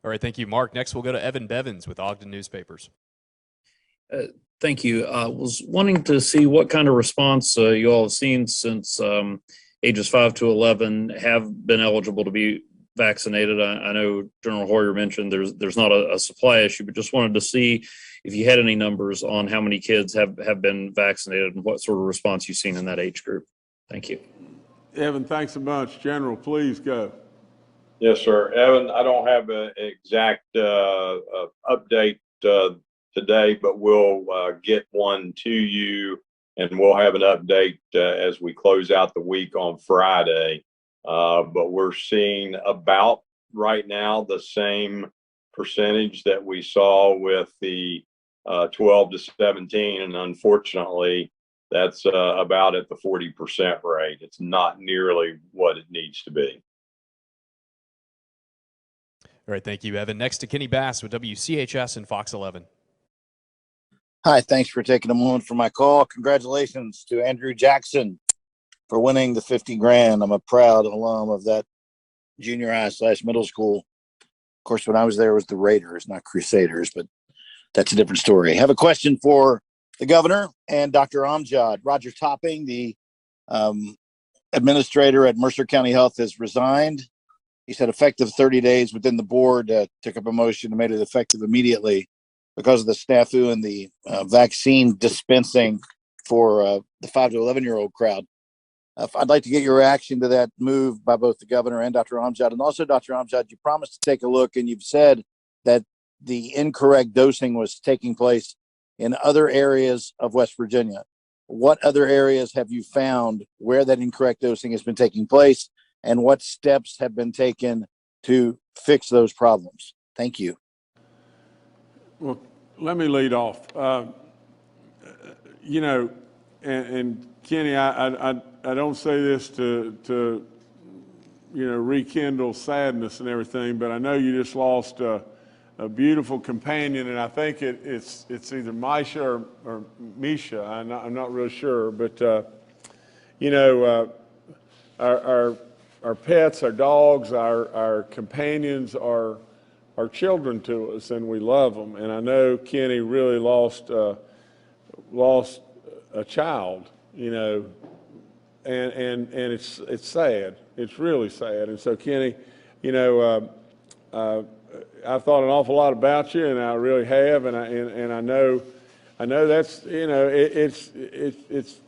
All right, thank you, Mark. Next, we'll go to Evan Bevins with Ogden Newspapers. Thank you. Was wanting to see what kind of response you all have seen since ages 5 to 11 have been eligible to be vaccinated. I know General Hoyer mentioned there's not a supply issue, but just wanted to see if you had any numbers on how many kids have been vaccinated and what sort of response you've seen in that age group. Thank you. Evan, thanks a bunch. General, please go. Yes, sir. Evan, I don't have an exact update today, but we'll get one to you, and we'll have an update as we close out the week on Friday. But we're seeing about right now the same percentage that we saw with the 12 to 17, and unfortunately, that's about at the 40% rate. It's not nearly what it needs to be. All right, thank you, Evan. Next to Kenny Bass with WCHS and Fox 11. Hi, thanks for taking a moment for my call. Congratulations to Andrew Jackson for winning the 50 grand. I'm a proud alum of that junior high / middle school. Of course, when I was there, it was the Raiders, not Crusaders, but that's a different story. I have a question for the governor and Dr. Amjad. Roger Topping, the administrator at Mercer County Health, has resigned. He said effective 30 days within the board, took up a motion and made it effective immediately because of the snafu and the vaccine dispensing for the 5 to 11-year-old crowd. I'd like to get your reaction to that move by both the governor and Dr. Amjad. And also, Dr. Amjad, you promised to take a look, and you've said that the incorrect dosing was taking place in other areas of West Virginia. What other areas have you found where that incorrect dosing has been taking place, and what steps have been taken to fix those problems? Thank you. Well, let me lead off. You know, and Kenny, I don't say this to rekindle sadness and everything, but I know you just lost a beautiful companion, and I think it's either Misha or Misha. I'm not real sure, but our pets, our dogs, our companions are children to us, and we love them. And I know Kenny really lost a child, and it's sad. It's really sad. And so Kenny, I've thought an awful lot about you, and I really have, and I know that's it's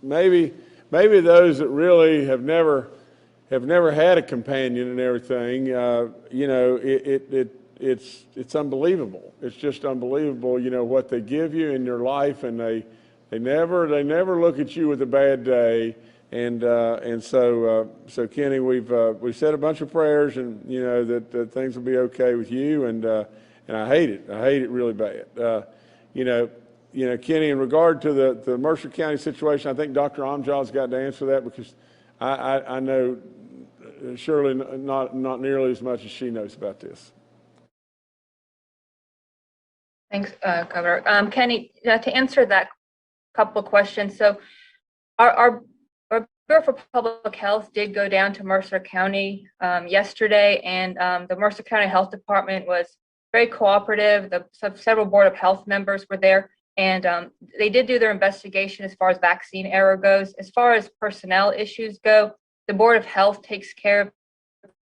maybe those that really have never had a companion and everything. It's unbelievable. It's just unbelievable. What they give you in your life, and they never look at you with a bad day. And so Kenny, we've said a bunch of prayers, and that things will be okay with you. And I hate it. I hate it really bad. Kenny, in regard to the Mercer County situation, I think Dr. Amjad's got to answer that, because I know surely not nearly as much as she knows about this. Thanks, Governor. Kenny, to answer that couple of questions. So our Bureau for Public Health did go down to Mercer County yesterday, and the Mercer County Health Department was very cooperative. Several Board of Health members were there, and they did do their investigation as far as vaccine error goes. As far as personnel issues go, the Board of Health takes care of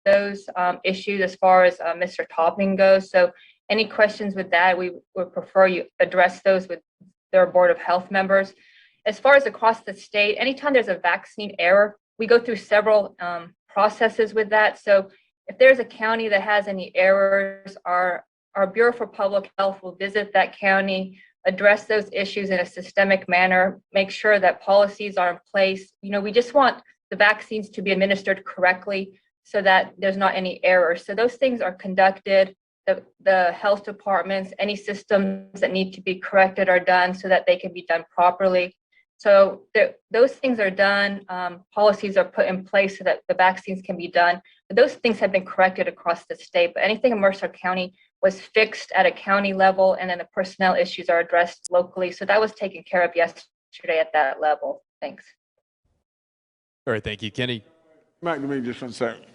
those issues as far as Mr. Topping goes. So any questions with that, we would prefer you address those with their Board of Health members. As far as across the state, anytime there's a vaccine error, we go through several processes with that. So if there's a county that has any errors, our Bureau for Public Health will visit that county, address those issues in a systemic manner, make sure that policies are in place. We just want the vaccines to be administered correctly so that there's not any errors. So those things are conducted. The health departments, any systems that need to be corrected are done so that they can be done properly. So those things are done. Policies are put in place so that the vaccines can be done. But those things have been corrected across the state. But anything in Mercer County, was fixed at a county level, and then the personnel issues are addressed locally. So that was taken care of yesterday at that level. Thanks. All right, thank you. Kenny? Back to me just one second.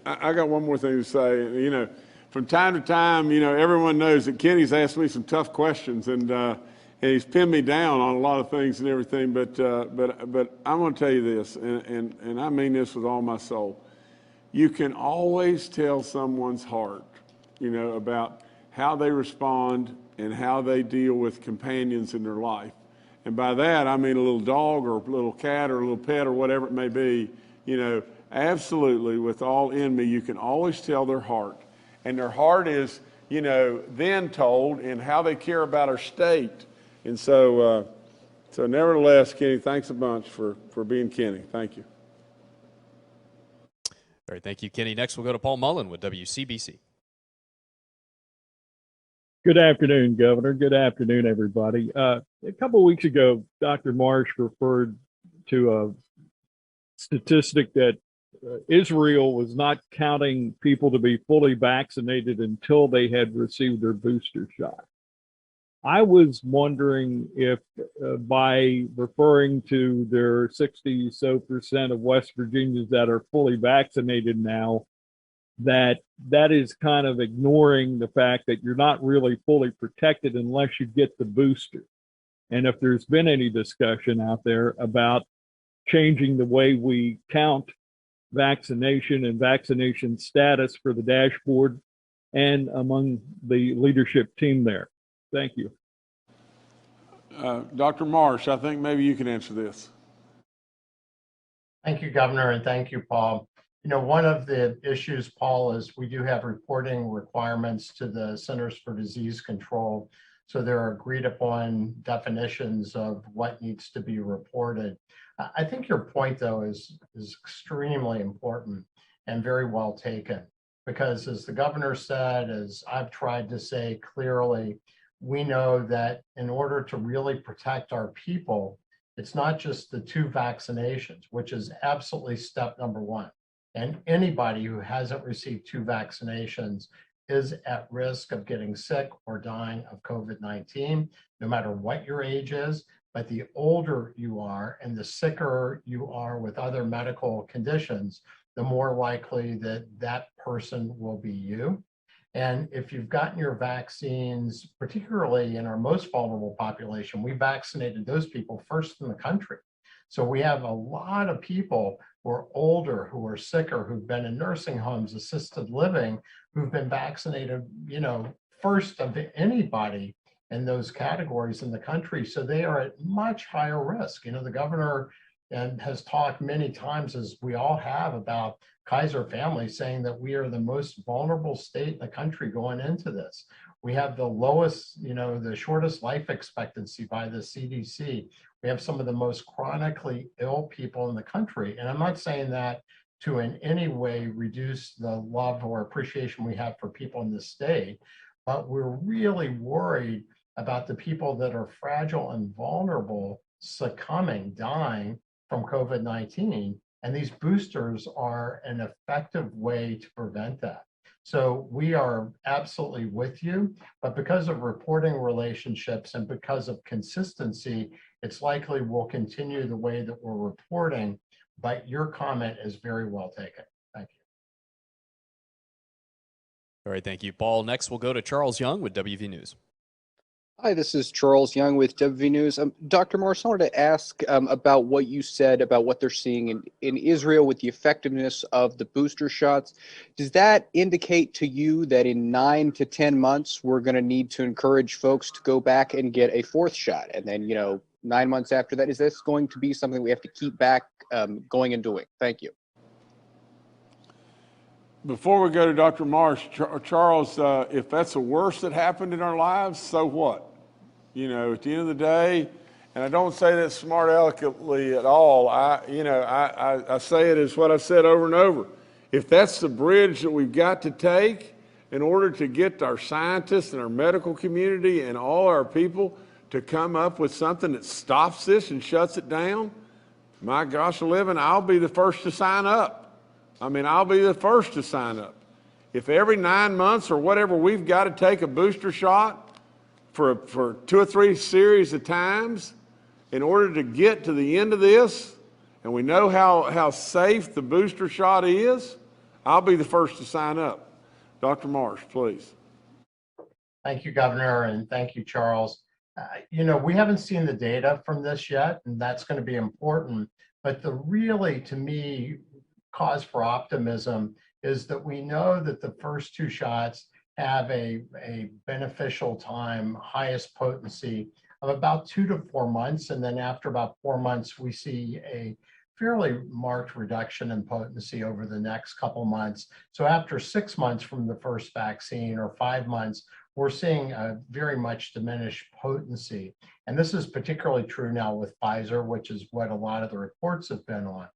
I got one more thing to say. From time to time, everyone knows that Kenny's asked me some tough questions, and he's pinned me down on a lot of things and everything. But I'm going to tell you this, and I mean this with all my soul. You can always tell someone's heart, about how they respond and how they deal with companions in their life. And by that, I mean a little dog or a little cat or a little pet or whatever it may be, absolutely, with all in me, you can always tell their heart. And their heart is, then told in how they care about our state. And so nevertheless, Kenny, thanks a bunch for being Kenny. Thank you. All right, thank you, Kenny. Next, we'll go to Paul Mullen with WCBC. Good afternoon, Governor. Good afternoon, everybody. A couple of weeks ago, Dr. Marsh referred to a statistic that Israel was not counting people to be fully vaccinated until they had received their booster shot. I was wondering if by referring to their 60% of West Virginians that are fully vaccinated now, that is kind of ignoring the fact that you're not really fully protected unless you get the booster. And if there's been any discussion out there about changing the way we count vaccination and vaccination status for the dashboard and among the leadership team there. Thank you. Dr. Marsh, I think maybe you can answer this. Thank you, Governor, and thank you, Paul. One of the issues, Paul, is we do have reporting requirements to the Centers for Disease Control. So there are agreed upon definitions of what needs to be reported. I think your point, though, is extremely important and very well taken, because as the governor said, as I've tried to say clearly, we know that in order to really protect our people, it's not just the 2 vaccinations, which is absolutely step number 1. And anybody who hasn't received 2 vaccinations is at risk of getting sick or dying of COVID-19, no matter what your age is. But the older you are and the sicker you are with other medical conditions, the more likely that that person will be you. And if you've gotten your vaccines, particularly in our most vulnerable population, we vaccinated those people first in the country. So we have a lot of people who are older, who are sicker, who've been in nursing homes, assisted living, who've been vaccinated, first of anybody in those categories in the country. So they are at much higher risk. The governor has talked many times, as we all have, about Kaiser family, saying that we are the most vulnerable state in the country going into this. We have the lowest, the shortest life expectancy by the CDC. We have some of the most chronically ill people in the country. And I'm not saying that to in any way reduce the love or appreciation we have for people in this state, but we're really worried about the people that are fragile and vulnerable succumbing, dying from COVID-19. And these boosters are an effective way to prevent that. So we are absolutely with you, but because of reporting relationships and because of consistency, it's likely we'll continue the way that we're reporting, but your comment is very well taken. Thank you. All right, thank you, Paul. Next, we'll go to Charles Young with WV News. Hi, this is Charles Young with WV News. Dr. Morris, I wanted to ask about what you said about what they're seeing in Israel with the effectiveness of the booster shots. Does that indicate to you that in 9 to 10 months, we're going to need to encourage folks to go back and get a 4th shot? And then, 9 months after that, is this going to be something we have to keep back going and doing? Thank you. Before we go to Dr. Marsh, Charles, if that's the worst that happened in our lives, so what? At the end of the day, and I don't say that smart eloquently at all. I say it as what I've said over and over. If that's the bridge that we've got to take in order to get our scientists and our medical community and all our people to come up with something that stops this and shuts it down, my gosh, I'll be the first to sign up. I'll be the first to sign up. If every 9 months or whatever we've got to take a booster shot for 2 or 3 series of times in order to get to the end of this, and we know how safe the booster shot is, I'll be the first to sign up. Dr. Marsh, please. Thank you, Governor, and thank you, Charles. We haven't seen the data from this yet, and that's going to be important. But the really, to me, cause for optimism is that we know that the first 2 shots have a beneficial time, highest potency of about 2 to 4 months. And then after about 4 months, we see a fairly marked reduction in potency over the next couple months. So after 6 months from the first vaccine or 5 months, we're seeing a very much diminished potency. And this is particularly true now with Pfizer, which is what a lot of the reports have been on.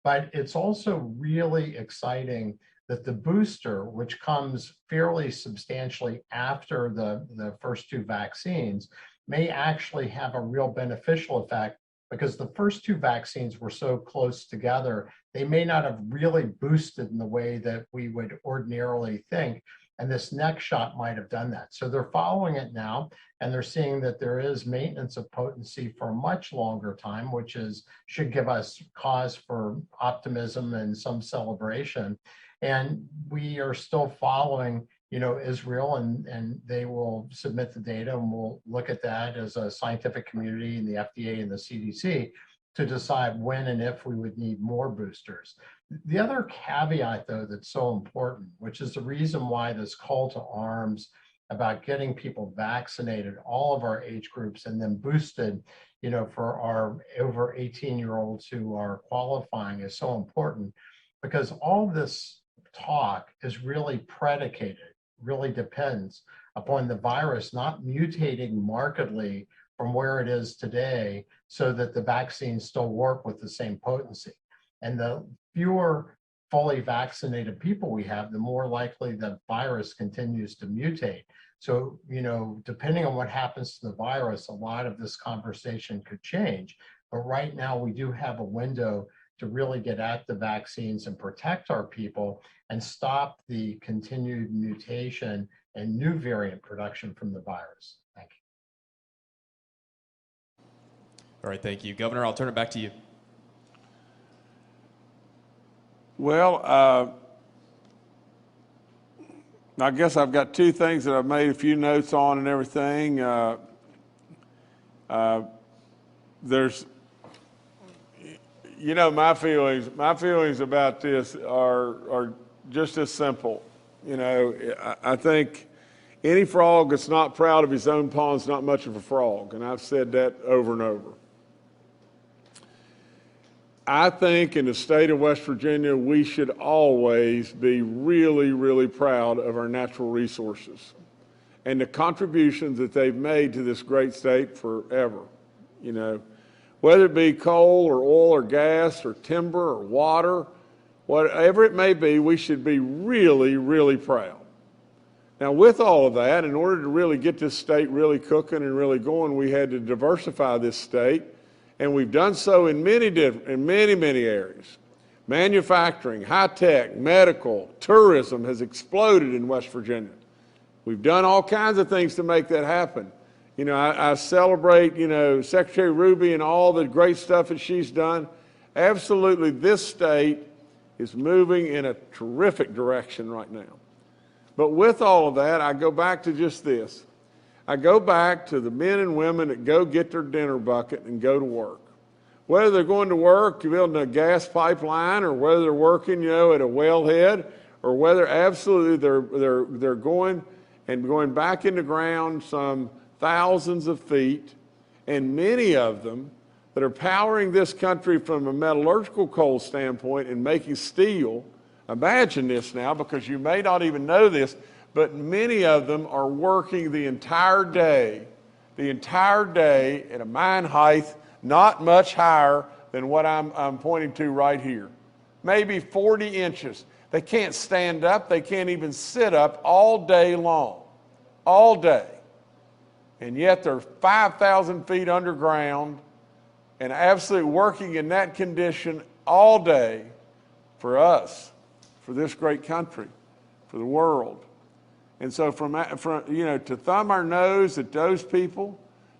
But it's also really exciting that the booster, which comes fairly substantially after the first 2 vaccines, may actually have a real beneficial effect, because the first 2 vaccines were so close together, they may not have really boosted in the way that we would ordinarily think. And this next shot might have done that. So they're following it now, and they're seeing that there is maintenance of potency for a much longer time, which should give us cause for optimism and some celebration. And we are still following, Israel, and they will submit the data, and we'll look at that as a scientific community and the FDA and the CDC to decide when and if we would need more boosters. The other caveat, though, that's so important, which is the reason why this call to arms about getting people vaccinated, all of our age groups, and then boosted, for our over 18-year-olds who are qualifying is so important, because all this talk is really predicated, really depends upon the virus not mutating markedly from where it is today so that the vaccines still work with the same potency. And the fewer fully vaccinated people we have, the more likely the virus continues to mutate. So, depending on what happens to the virus, a lot of this conversation could change. But right now, we do have a window to really get at the vaccines and protect our people and stop the continued mutation and new variant production from the virus. Thank you. All right, thank you. Governor, I'll turn it back to you. Well, I guess I've got 2 things that I've made a few notes on and everything. There's, my feelings about this are just as simple. I think any frog that's not proud of his own pond is not much of a frog, and I've said that over and over. I think in the state of West Virginia, we should always be really, really proud of our natural resources and the contributions that they've made to this great state forever. Whether it be coal or oil or gas or timber or water, whatever it may be, we should be really, really proud. Now, with all of that, in order to really get this state really cooking and really going, we had to diversify this state. And we've done so in many areas. Manufacturing, high-tech, medical, tourism has exploded in West Virginia. We've done all kinds of things to make that happen. I celebrate, Secretary Ruby and all the great stuff that she's done. Absolutely, this state is moving in a terrific direction right now. But with all of that, I go back to just this. I go back to the men and women that go get their dinner bucket and go to work. Whether they're going to work building a gas pipeline, or whether they're working, at a wellhead, or whether absolutely they're going back in the ground some thousands of feet, and many of them that are powering this country from a metallurgical coal standpoint and making steel. Imagine this now, because you may not even know this, but many of them are working the entire day at a mine height not much higher than what I'm pointing to right here. Maybe 40 inches. They can't stand up. They can't even sit up all day long, all day. And yet they're 5,000 feet underground and absolutely working in that condition all day for us, for this great country, for the world. And so from to thumb our nose at those people,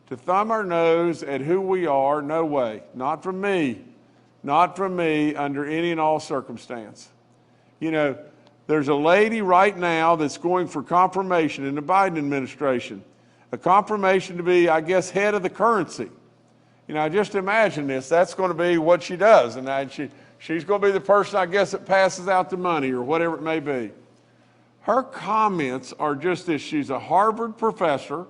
to thumb our nose at who we are, no way. Not from me. Not from me under any and all circumstance. There's a lady right now that's going for confirmation in the Biden administration. A confirmation to be, I guess, head of the currency. Just imagine this. That's going to be what she does. And she's going to be the person, I guess, that passes out the money or whatever it may be. Her comments are just this. She's a Harvard professor.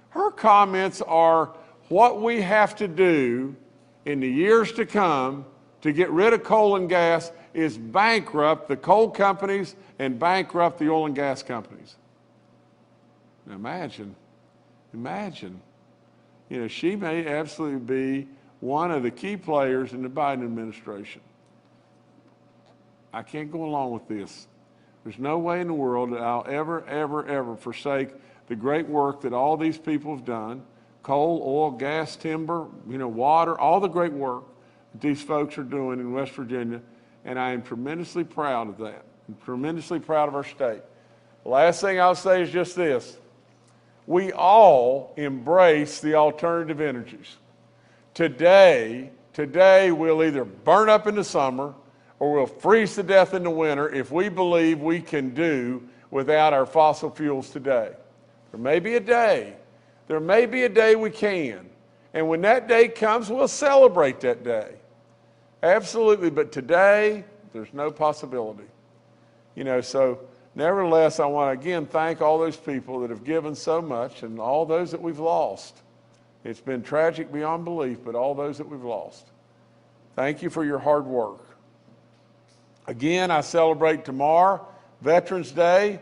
Her comments are what we have to do in the years to come to get rid of coal and gas is bankrupt the coal companies and bankrupt the oil and gas companies. Now imagine. She may absolutely be one of the key players in the Biden administration. I can't go along with this. There's no way in the world that I'll ever forsake the great work that all these people have done, coal, oil, gas, timber, water, all the great work that these folks are doing in West Virginia, and I am tremendously proud of that. I'm tremendously proud of our state. The last thing I'll say is just this. We all embrace the alternative energies. Today we'll either burn up in the summer or we'll freeze to death in the winter if we believe we can do without our fossil fuels today. There may be a day we can. And when that day comes, we'll celebrate that day. Absolutely, but today, there's no possibility. So nevertheless, I want to again thank all those people that have given so much and all those that we've lost. It's been tragic beyond belief, but all those that we've lost. Thank you for your hard work. Again, I celebrate tomorrow, Veterans Day,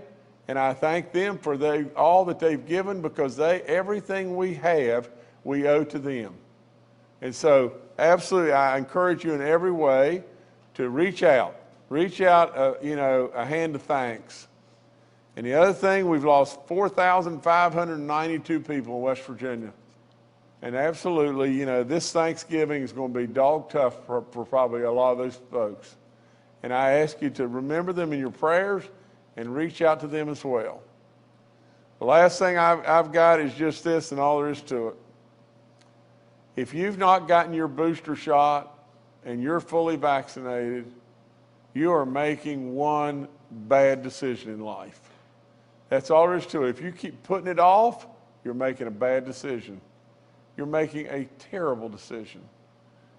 and I thank them for all that they've given because everything we have, we owe to them. And so, absolutely, I encourage you in every way to reach out. Reach out, a hand of thanks. And the other thing, we've lost 4,592 people in West Virginia. And absolutely, this Thanksgiving is going to be dog tough for probably a lot of those folks. And I ask you to remember them in your prayers and reach out to them as well. The last thing I've got is just this and all there is to it. If you've not gotten your booster shot and you're fully vaccinated, you are making one bad decision in life. That's all there is to it. If you keep putting it off, you're making a bad decision. You're making a terrible decision.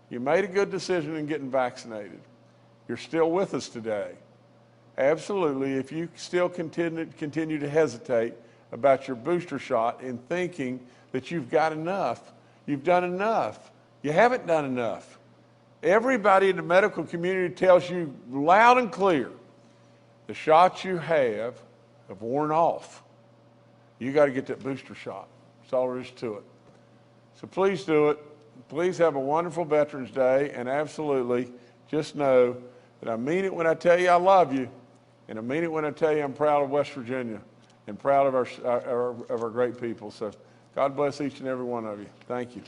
You made a good decision in getting vaccinated. You're still with us today. Absolutely, if you still continue to hesitate about your booster shot and thinking that you've got enough, you've done enough, you haven't done enough. Everybody in the medical community tells you loud and clear, the shots you have worn off. You got to get that booster shot. That's all there is to it. So please do it. Please have a wonderful Veterans Day, and absolutely just know that I mean it when I tell you I love you, and I mean it when I tell you I'm proud of West Virginia and proud of our great people. So God bless each and every one of you. Thank you.